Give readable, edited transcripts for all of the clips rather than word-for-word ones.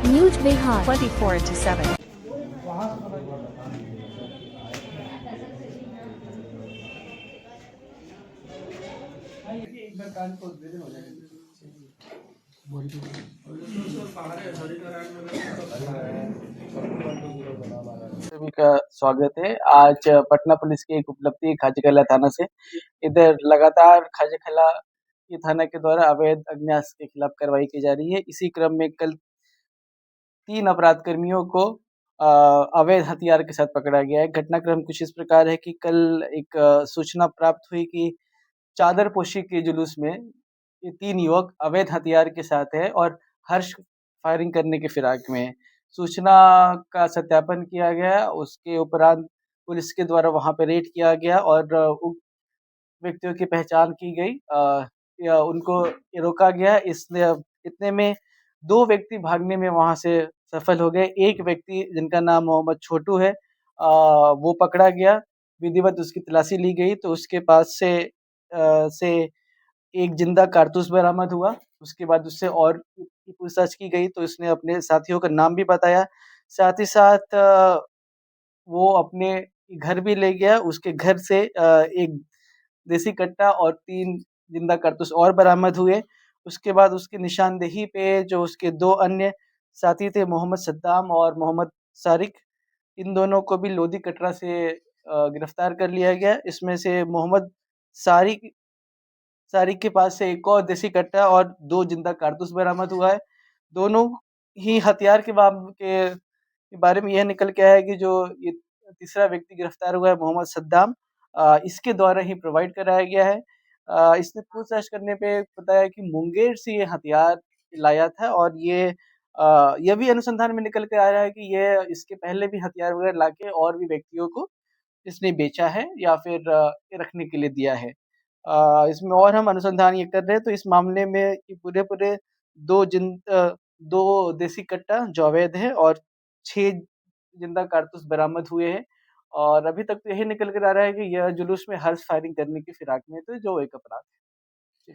News Bihar 24/7। सभी का स्वागत है। आज पटना पुलिस की एक उपलब्धि खाजीकला थाना से इधर लगातार खाजीकला ये थाना के द्वारा अवैध अग्न्यास के खिलाफ कार्रवाई की जा रही है। इसी क्रम में कल 3 अपराध कर्मियों को अवैध हथियार के साथ पकड़ा गया है। घटनाक्रम कुछ इस प्रकार है कि कल एक सूचना प्राप्त हुई कि चादरपोशी के जुलूस में ये 3 युवक अवैध हथियार के साथ हैं और हर्ष फायरिंग करने की फिराक में हैं। सूचना का सत्यापन किया गया, उसके उपरांत पुलिस के द्वारा वहाँ पे रेड किया गया और उक्त व्यक्तियों की पहचान की गई। या उनको रोका गया। इसने इतने में 2 व्यक्ति भागने में वहाँ से सफल हो गए। एक व्यक्ति जिनका नाम मोहम्मद छोटू है, वो पकड़ा गया। विधिवत उसकी तलाशी ली गई तो उसके पास से एक जिंदा कारतूस बरामद हुआ। उसके बाद उससे और पूछताछ की गई तो उसने अपने साथियों का नाम भी बताया। साथ ही साथ वो अपने घर भी ले गया। उसके घर से एक देसी कट्टा और 3 जिंदा कारतूस और बरामद हुए। उसके बाद उसकी निशानदेही पे जो उसके 2 अन्य साथी थे, मोहम्मद सद्दाम और मोहम्मद सारिक, इन दोनों को भी लोधी कटरा से गिरफ्तार कर लिया गया। इसमें से मोहम्मद सारिक सारिक के पास से एक और देसी कट्टा और 2 जिंदा कारतूस बरामद हुआ है। दोनों ही हथियार के बारे में यह निकल के आया है कि जो ये तीसरा व्यक्ति गिरफ्तार हुआ है मोहम्मद सद्दाम, इसके द्वारा ही प्रोवाइड कराया गया है। इसने पूछताछ करने पे बताया कि मुंगेर से ये हथियार लाया था और यह भी अनुसंधान में निकल के आ रहा है कि ये इसके पहले भी हथियार वगैरह लाके और भी व्यक्तियों को इसने बेचा है या फिर रखने के लिए दिया है। इसमें और हम अनुसंधान ये कर रहे हैं तो इस मामले में ये पूरे-पूरे 2 देसी कट्टा जो अवैध है और 6 जिंदा कारतूस बरामद हुए हैं। और अभी तक तो यही निकल कर आ रहा है कि यह जुलूस में हर्ष फायरिंग करने की फिराक में थे, जो एक अपराध है।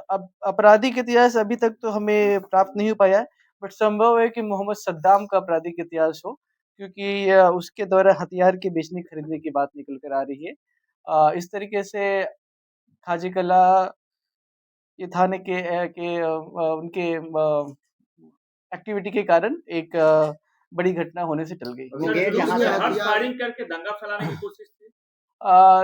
अब आपराधिक इतिहास अभी तक तो हमें प्राप्त नहीं हो पाया है, बट संभव है कि मोहम्मद सद्दाम का आपराधिक इतिहास हो, क्योंकि उसके द्वारा हथियार के बेचने-खरीदने की बात निकल कर आ रही है। इस तरीके से खाजीकला ये थाने उनके एक्टिविटी के कारण एक बड़ी घटना होने से टल गई। मुंगेर जुलूस जहाँ में से हर्ष हथियार फायरिंग करके दंगा फैलाने की कोशिश थी।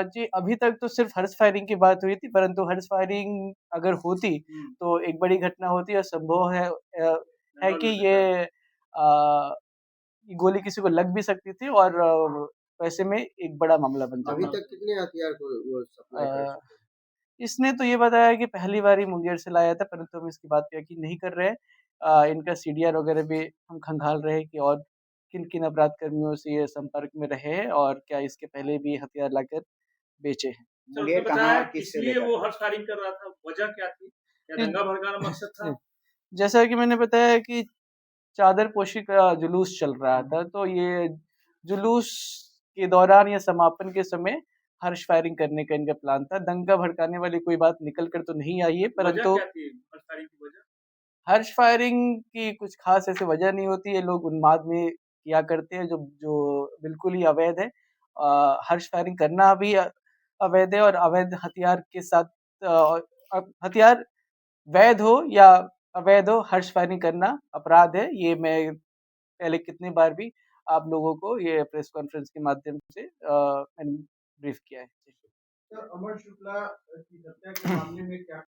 जी, अभी तक तो सिर्फ़ हर्ष फायरिंग की बात हुई थी, परंतु हर्ष फायरिंग अगर होती, तो एक बड़ी घटना होती और संभव है कि ये गोली किसी को लग भी सकती थी और वैसे में एक बड़ा मामला बन अभी जाता। तक कितने हथियार को वो सप्लाई कर अ, चुके हैं? इसने तो ये बताया कि पहली बार ही मुंगेर से लाया था, परंतु हम इसकी बात यकीन नहीं कर रहे हैं। इनका सीडीआर वगैरह भी हम खंगाल रहे हैं कि और किन-किन अपराध कर्मियों से ये संपर्क में रहे हैं और क्या इसके पहले भी हथियार लाकर बेचे हैं। सर उसने मुंगेर कहाँ बताया और किससे इसलिए लेकर वो आए? हर्ष फायरिंग कर रहा था, वजह क्या थी? क्या दंगा भड़काना मकसद था? जैसा कि मैंने बताया कि चादरपोशी का जुलूस चल रहा था, तो ये जुलूस के दौरान या समापन के समय हर्ष फायरिंग करने का इनका प्लान था। दंगा भड़काने वाली कोई बात निकल कर तो नहीं आई है, वजह परंतु क्या थी हर्ष फायरिंग की वजह? हर्ष फायरिंग की कुछ ख़ास ऐसे वजह नहीं होती है, लोग उन्माद में किया करते हैं जो जो बिल्कुल ही अवैध है। हर्ष फायरिंग करना भी अवैध है और अवैध हथियार के साथ हथियार वैध हो या अवैध हो, हर्ष फायरिंग करना अपराध है। ये मैं पहले कितनी बार भी आप लोगों को ये प्रेस कॉन्फ्रेंस के माध्यम से मैंने ब्रीफ किया है। सर, अमर शुक्ला की हत्या के मामले में क्या